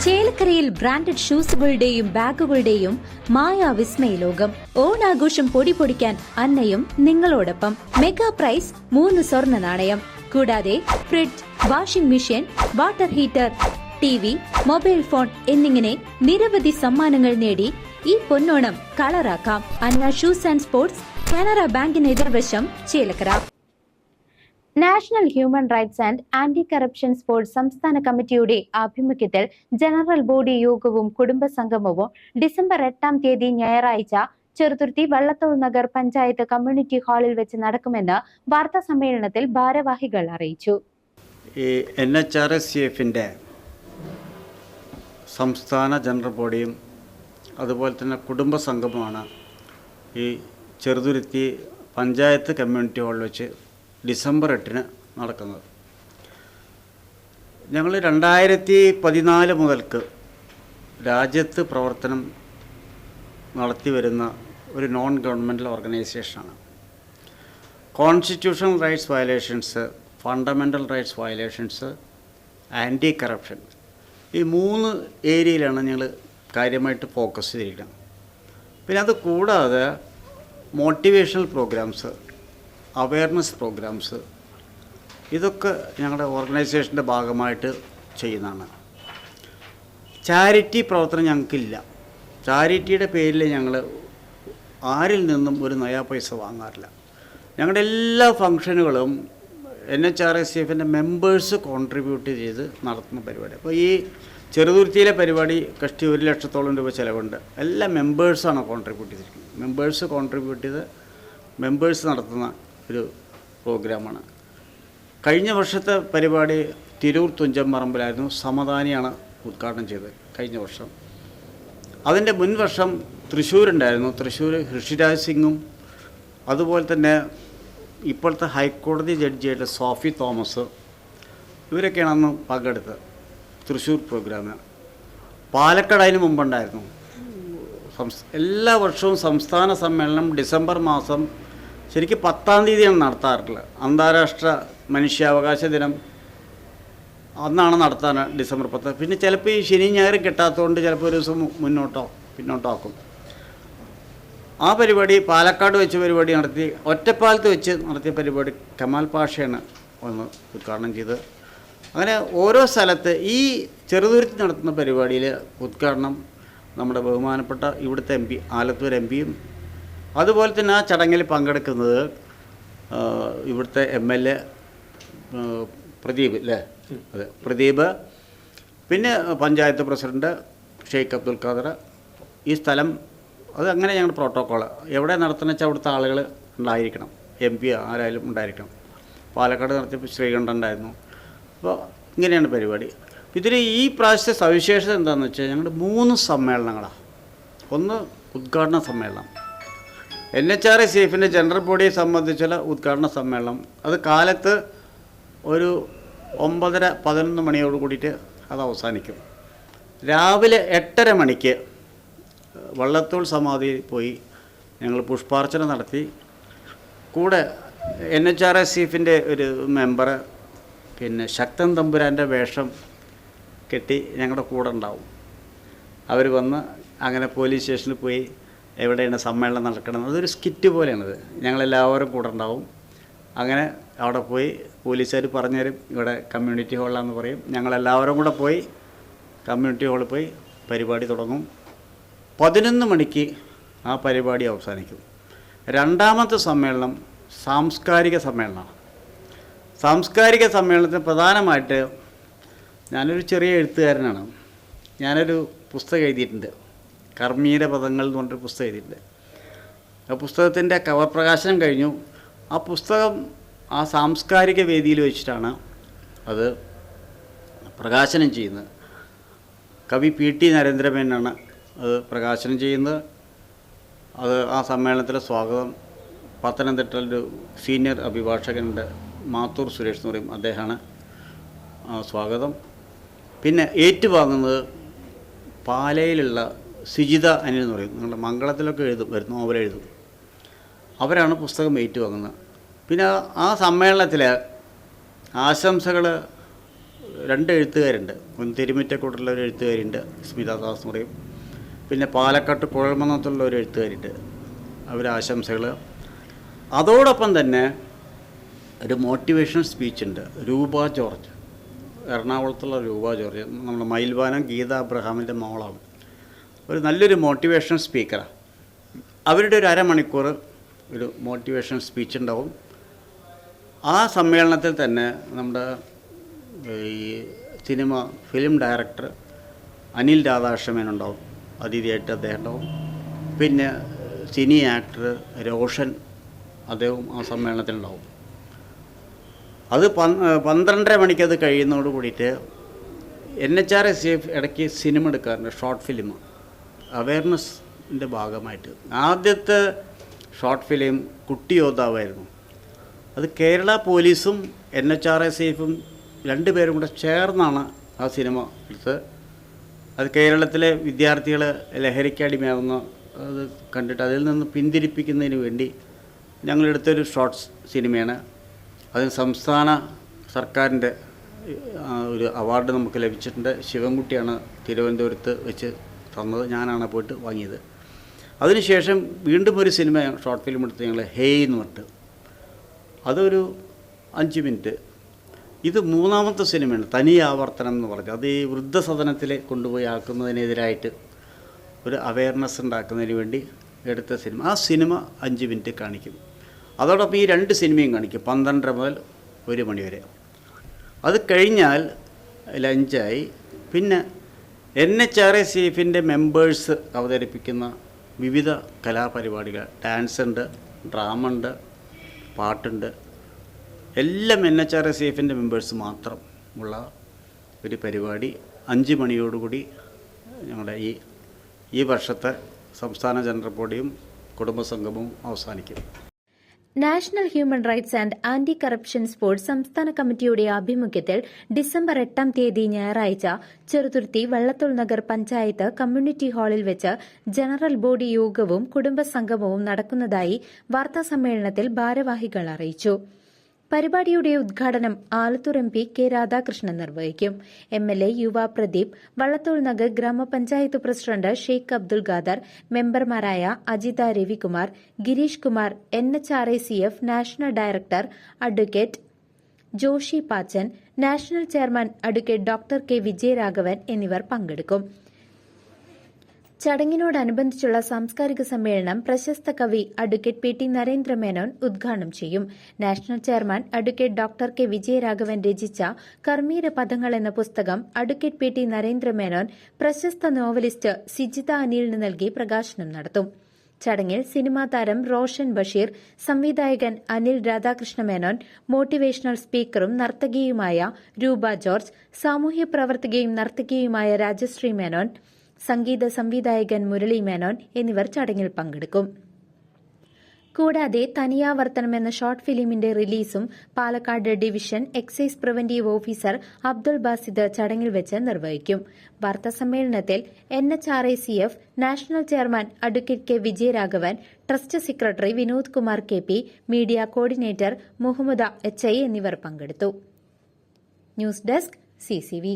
ചേലക്കരയിൽ ബ്രാൻഡഡ് ഷൂസുകളുടെയും ബാഗുകളുടെയും മായാവിസ്മയ ലോകം. ഓണാഘോഷം പൊടിപൊടിക്കാൻ അന്നയും നിങ്ങളോടൊപ്പം. മെഗാ പ്രൈസ് 3 സ്വർണ്ണ നാണയം. കൂടാതെ fridge, washing machine, water heater, TV, mobile phone എന്നിങ്ങനെ നിരവധി സമ്മാനങ്ങൾ നേടി ഈ പൊന്നോണം കളറാക്കാം. Anna shoes and sports, Canara ബാങ്കിന് എതിർവശം, Chelakkara. National human rights and anti corruption sports സംസ്ഥാന കമ്മിറ്റിയുടെ ആഭിമുഖ്യത്തിൽ ജനറൽ ബോഡി യോഗവും കുടുംബ സംഗമവും ഡിസംബർ 8 ഞായറാഴ്ച ചെറുതുരുത്തി വള്ളത്തോൾ നഗർ പഞ്ചായത്ത് കമ്മ്യൂണിറ്റി ഹാളിൽ വെച്ച് നടക്കുമെന്ന് വാർത്താ സമ്മേളനത്തിൽ ഭാരവാഹികൾ അറിയിച്ചു. ഈ NHRSCFന്റെ സംസ്ഥാന ജനറൽ ബോഡിയും അതുപോലെ തന്നെ കുടുംബ സംഗമമാണ് ഈ ചെറുതുരുത്തി പഞ്ചായത്ത് കമ്മ്യൂണിറ്റി ഹാളിൽ വെച്ച് ഡിസംബർ 8 നടക്കുന്നത്. ഞങ്ങൾ 2014 മുതൽക്ക് രാജ്യത്ത് പ്രവർത്തനം നടത്തി വരുന്ന ഒരു നോൺ ഗവൺമെൻറ്റൽ ഓർഗനൈസേഷനാണ്. Constitutional rights violations, fundamental rights violations, anti corruption, ഈ 3 ഏരിയയിലാണ് ഞങ്ങൾ കാര്യമായിട്ട് ഫോക്കസ് ചെയ്തിരിക്കുന്നത്. പിന്നെ അത് കൂടാതെ മോട്ടിവേഷണൽ പ്രോഗ്രാംസ്, അവയർനെസ് പ്രോഗ്രാംസ്, ഇതൊക്കെ ഞങ്ങളുടെ ഓർഗനൈസേഷൻ്റെ ഭാഗമായിട്ട് ചെയ്യുന്നതാണ്. ചാരിറ്റി പ്രവർത്തനം ഞങ്ങൾക്കില്ല. ചാരിറ്റിയുടെ പേരിൽ ഞങ്ങൾ ആരിൽ നിന്നും ഒരു നയാ പൈസ വാങ്ങാറില്ല. ഞങ്ങളുടെ എല്ലാ ഫങ്ഷനുകളും NHRSCFൻ്റെ മെമ്പേഴ്സ് കോൺട്രിബ്യൂട്ട് ചെയ്ത് നടത്തുന്ന പരിപാടി. അപ്പോൾ ഈ ചെറുതുരുത്തിയിലെ പരിപാടി കഷ്ടി 1 ലക്ഷത്തോളം രൂപ ചിലവുണ്ട്. എല്ലാ മെമ്പേഴ്സാണ് കോൺട്രിബ്യൂട്ട് ചെയ്തിരിക്കുന്നത്. മെമ്പേഴ്സ് കോൺട്രിബ്യൂട്ട് ചെയ്ത് മെമ്പേഴ്സ് നടത്തുന്ന ഒരു പ്രോഗ്രാമാണ്. കഴിഞ്ഞ വർഷത്തെ പരിപാടി തിരൂർ തുഞ്ചൻ പറമ്പിലായിരുന്നു. സമദാനിയാണ് ഉദ്ഘാടനം ചെയ്തത് കഴിഞ്ഞ വർഷം. അതിൻ്റെ മുൻ വർഷം തൃശ്ശൂരുണ്ടായിരുന്നു. തൃശ്ശൂർ ഋഷിരാജ് സിംഗും അതുപോലെ തന്നെ ഇപ്പോഴത്തെ ഹൈക്കോടതി ജഡ്ജിയായിട്ട് സോഫി തോമസ്, ഇവരൊക്കെയാണ് അന്ന് പങ്കെടുത്തത് തൃശ്ശൂർ പ്രോഗ്രാമിന്. പാലക്കാട് അതിന് മുമ്പുണ്ടായിരുന്നു. എല്ലാ വർഷവും സംസ്ഥാന സമ്മേളനം ഡിസംബർ മാസം ശരിക്കും 10-ാം തീയതിയാണ് നടത്താറുള്ളത്. അന്താരാഷ്ട്ര മനുഷ്യാവകാശ ദിനം അന്നാണ് നടത്താൻ, ഡിസംബർ 10. പിന്നെ ചിലപ്പോൾ ഈ ശനി ഞായർ കിട്ടാത്തതുകൊണ്ട് ചിലപ്പോൾ ഒരു ദിവസം പിന്നോട്ടോ ആക്കും. ആ പരിപാടി പാലക്കാട് വെച്ച് പരിപാടി നടത്തി. ഒറ്റപ്പാലത്ത് വെച്ച് നടത്തിയ പരിപാടി കമാൽ പാഷയാണ് ഒന്ന് ഉദ്ഘാടനം ചെയ്തത്. അങ്ങനെ ഓരോ സ്ഥലത്ത് ഈ ചെറുതുരുത്തി നടത്തുന്ന പരിപാടിയിൽ ഉദ്ഘാടനം നമ്മുടെ ബഹുമാനപ്പെട്ട ഇവിടുത്തെ MP, ആലത്തൂർ MPയും, അതുപോലെ തന്നെ ആ ചടങ്ങിൽ പങ്കെടുക്കുന്നത് ഇവിടുത്തെ MLA പ്രദീപ് അല്ലേ, അതെ പ്രദീപ്, പിന്നെ പഞ്ചായത്ത് പ്രസിഡൻറ്റ് ഷെയ്ഖ് അബ്ദുൽ ഖാദർ. ഈ സ്ഥലം അത് അങ്ങനെ ഞങ്ങളുടെ പ്രോട്ടോക്കോൾ എവിടെ നടത്തുന്ന വെച്ചാൽ അവിടുത്തെ ആളുകൾ ഉണ്ടായിരിക്കണം, MP ആരായാലും ഉണ്ടായിരിക്കണം. പാലക്കാട് നടത്തിയപ്പോൾ ശ്രീകണ്ഠൻ ഉണ്ടായിരുന്നു. അപ്പോൾ ഇങ്ങനെയാണ് പരിപാടി. ഇതിൽ ഈ പ്രാവശ്യത്തെ സവിശേഷത എന്താണെന്ന് വെച്ചാൽ ഞങ്ങളുടെ 3 സമ്മേളനങ്ങളാണ്. ഒന്ന് ഉദ്ഘാടന സമ്മേളനം, NHRSCFൻ്റെ ജനറൽ ബോഡിയെ സംബന്ധിച്ചുള്ള ഉദ്ഘാടന സമ്മേളനം. അത് കാലത്ത് ഒരു 9:30-11 മണിയോട് കൂടിയിട്ട് അത് അവസാനിക്കും. രാവിലെ 8:30 മണിക്ക് വള്ളത്തോൾ സമാധിയിൽ പോയി ഞങ്ങൾ പുഷ്പാർച്ചന നടത്തി. കൂടെ NHRSCFൻ്റെ ഒരു മെമ്പർ പിന്നെ ശക്തൻ തമ്പുരാൻ്റെ വേഷം കെട്ടി ഞങ്ങളുടെ കൂടെ ഉണ്ടാവും. അവർ വന്ന് അങ്ങനെ പോലീസ് സ്റ്റേഷനിൽ പോയി എവിടെയാണ് സമ്മേളനം നടക്കണം, അതൊരു സ്കിറ്റ് പോലെയാണത്. ഞങ്ങളെല്ലാവരും കൂടെ ഉണ്ടാവും. അങ്ങനെ അവിടെ പോയി പോലീസുകാർ പറഞ്ഞുതരും ഇവിടെ കമ്മ്യൂണിറ്റി ഹാളിലാണെന്ന് പറയും. ഞങ്ങളെല്ലാവരും കൂടെ പോയി കമ്മ്യൂണിറ്റി ഹാളിൽ പോയി പരിപാടി തുടങ്ങും. 11 മണിക്ക് ആ പരിപാടി അവസാനിക്കും. രണ്ടാമത്തെ സമ്മേളനം സാംസ്കാരിക സമ്മേളനമാണ്. സാംസ്കാരിക സമ്മേളനത്തിന് പ്രധാനമായിട്ട് ഞാനൊരു ചെറിയ എഴുത്തുകാരനാണ്. ഞാനൊരു പുസ്തകം എഴുതിയിട്ടുണ്ട്, കർമ്മീര പദങ്ങൾ എന്ന് പറഞ്ഞൊരു പുസ്തകം എഴുതിയിട്ടുണ്ട്. ആ പുസ്തകത്തിൻ്റെ കവർ പ്രകാശനം കഴിഞ്ഞു. ആ പുസ്തകം ആ സാംസ്കാരിക വേദിയിൽ വെച്ചിട്ടാണ് അത് പ്രകാശനം ചെയ്യുന്നത്. കവി PT നരേന്ദ്രമേനോനാണ് അത് പ്രകാശനം ചെയ്യുന്നത്. അത് ആ സമ്മേളനത്തിലെ സ്വാഗതം പത്തനംതിട്ടയിലൊരു സീനിയർ അഭിഭാഷകനുണ്ട്, മാത്തൂർ സുരേഷ് എന്ന് പറയും, അദ്ദേഹമാണ് സ്വാഗതം. പിന്നെ ഏറ്റുവാങ്ങുന്നത് പാലയിലുള്ള സിജിത അനിൽ എന്ന് പറയും, നിങ്ങളുടെ മംഗളത്തിലൊക്കെ വരുന്നു, അവരെഴുതും, അവരാണ് പുസ്തകം ഏറ്റുവാങ്ങുന്നത്. പിന്നെ ആ സമ്മേളനത്തിൽ ആശംസകൾ 2 എഴുത്തുകാരുണ്ട്. ഒന്ന് തിരുമിറ്റക്കൂട്ടുള്ള ഒരു എഴുത്തുകാരുണ്ട്, സ്മിത ദാസ് എന്ന് പറയും. പിന്നെ പാലക്കാട്ട് കുഴൽമന്നത്തുള്ള ഒരു എഴുത്തുകാരുണ്ട്. അവരാശംസകൾ. അതോടൊപ്പം തന്നെ ഒരു മോട്ടിവേഷണൽ സ്പീച്ചുണ്ട്. രൂപ ജോർജ്, എറണാകുളത്തുള്ള രൂപ ജോർജ്, നമ്മുടെ മയിൽവാനം ഗീത അബ്രഹാമിൻ്റെ മോളാണ്. ഒരു നല്ലൊരു മോട്ടിവേഷണൽ സ്പീക്കറാണ്. അവരുടെ ഒരു അരമണിക്കൂർ ഒരു മോട്ടിവേഷണൽ സ്പീച്ച് ഉണ്ടാവും. ആ സമ്മേളനത്തിൽ തന്നെ നമ്മുടെ ഈ ഫിലിം ഡയറക്ടർ അനിൽ രാധാകൃഷ്ണമേനുണ്ടാവും, അതിഥിയായിട്ട് അദ്ദേഹം ഉണ്ടാവും. പിന്നെ സിനി ആക്ടർ റോഷൻ, അദ്ദേഹം ആ സമ്മേളനത്തിലുണ്ടാവും. അത് 12:30 മണിക്ക് അത് കഴിയുന്നതോട് കൂടിയിട്ട് NHRSF ഇടയ്ക്ക് സിനിമ എടുക്കാറുണ്ട്, ഷോർട്ട് ഫിലിം, അവയർനെസ്സിൻ്റെ ഭാഗമായിട്ട്. ആദ്യത്തെ ഷോർട്ട് ഫിലിം കുട്ടി യോദ്ധാവായിരുന്നു. അത് കേരള പോലീസും NHRSFും 2 പേരും കൂടെ ചേർന്നാണ് ആ സിനിമ എടുത്തത്. അത് കേരളത്തിലെ വിദ്യാർത്ഥികൾ ലഹരിക്കടിമയാകുന്ന അത് കണ്ടിട്ട് അതിൽ നിന്ന് പിന്തിരിപ്പിക്കുന്നതിന് വേണ്ടി ഞങ്ങളെടുത്തൊരു ഷോർട്ട്സ് സിനിമയാണ്. അതിന് സംസ്ഥാന സർക്കാരിൻ്റെ ഒരു അവാർഡ് നമുക്ക് ലഭിച്ചിട്ടുണ്ട്. ശിവൻകുട്ടിയാണ് തിരുവനന്തപുരത്ത് വെച്ച് തന്നത്, ഞാനാണ് പോയിട്ട് വാങ്ങിയത്. അതിനുശേഷം വീണ്ടും ഒരു സിനിമ ഷോർട്ട് ഫിലിം എടുത്ത് ഞങ്ങൾ ഹേയ് എന്ന് പറഞ്ഞിട്ട്, അതൊരു 5 മിനിറ്റ്. ഇത് 3ാമത്തെ സിനിമയാണ്, തനി ആവർത്തനം എന്ന് പറഞ്ഞത്. അത് ഈ വൃദ്ധസദനത്തിൽ കൊണ്ടുപോയി ആക്കുന്നതിനെതിരായിട്ട് ഒരു അവയർനെസ് ഉണ്ടാക്കുന്നതിന് വേണ്ടി എടുത്ത സിനിമ. ആ സിനിമ 5 മിനിറ്റ് കാണിക്കും. അതോടൊപ്പം ഈ 2 സിനിമയും കാണിക്കും 12 മുതൽ 1 മണി വരെ. അത് കഴിഞ്ഞാൽ ലഞ്ചായി. പിന്നെ NHRSFിൻ്റെ മെമ്പേഴ്സ് അവതരിപ്പിക്കുന്ന വിവിധ കലാപരിപാടികൾ, ഡാൻസ് ഉണ്ട്, ഡ്രാമ ഉണ്ട്, പാട്ടുണ്ട്, എല്ലാം NHRSFിൻ്റെ മെമ്പേഴ്സ് മാത്രം ഉള്ള ഒരു പരിപാടി 5 മണിയോടുകൂടി ഞങ്ങളുടെ ഈ വർഷത്തെ സംസ്ഥാന ജനറൽ ബോഡിയും കുടുംബസംഗമവും അവസാനിക്കും. National human rights and anti corruption sports സംസ്ഥാന കമ്മിറ്റിയുടെ ആഭിമുഖ്യത്തിൽ ഡിസംബർ 8-ാം തീയതി ഞായറാഴ്ച ചെറുതുരുത്തി വള്ളത്തോൾ നഗർ പഞ്ചായത്ത് കമ്മ്യൂണിറ്റി ഹാളിൽ വെച്ച് ജനറൽ ബോഡി യോഗവും കുടുംബസംഗമവും നടക്കുന്നതായി വാർത്താസമ്മേളനത്തിൽ ഭാരവാഹികൾ അറിയിച്ചു. പരിപാടിയുടെ ഉദ്ഘാടനം ആലത്തൂർ MP കെ രാധാകൃഷ്ണൻ നിർവഹിക്കും. MLA യുവ പ്രദീപ്, വള്ളത്തോൾ നഗർ ഗ്രാമപഞ്ചായത്ത് പ്രസിഡന്റ് ഷെയ്ഖ് അബ്ദുൽ ഖാദർ, മെമ്പർമാരായ Ajitha Ravikumar, Girish Kumar, NHRSF national director advocate Joshi Pachan, national chairman advocate doctor K Vijayaraghavan എന്നിവർ പങ്കെടുക്കും. ചടങ്ങിനോടനുബന്ധിച്ചുള്ള സാംസ്കാരിക സമ്മേളനം പ്രശസ്ത കവി അഡ്വക്കേറ്റ് PT നരേന്ദ്രമേനോൻ ഉദ്ഘാടനം ചെയ്യും. National chairman advocate doctor K Vijayaraghavan രചിച്ച കർമ്മീര പദങ്ങൾ എന്ന പുസ്തകം അഡ്വക്കേറ്റ് PT നരേന്ദ്രമേനോൻ പ്രശസ്ത നോവലിസ്റ്റ് സിജിത അനിലിന് നൽകി പ്രകാശനം നടത്തും. ചടങ്ങിൽ സിനിമാ താരം റോഷൻ ബഷീർ, സംവിധായകൻ അനിൽ രാധാകൃഷ്ണ മേനോൻ, മോട്ടിവേഷണൽ സ്പീക്കറും നർത്തകിയുമായ രൂപ ജോർജ്, സാമൂഹ്യ പ്രവർത്തകയും നർത്തകിയുമായ രാജശ്രീ മേനോൻ, സംഗീത സംവിധായകൻ മുരളി മേനോൻ എന്നിവർ ചടങ്ങിൽ പങ്കെടുക്കും. കൂടാതെ തനിയാവർത്തനം എന്ന ഷോർട്ട് ഫിലിമിന്റെ റിലീസും Palakkad division excise preventive officer Abdul Basid ചടങ്ങിൽ വെച്ച് നിർവഹിക്കും. വാർത്താസമ്മേളനത്തിൽ NHRSF national chairman advocate K Vijayaraghavan, trust secretary Vinod Kumar KP, media coordinator Muhammad HI എന്നിവർ പങ്കെടുത്തു. News desk CCV.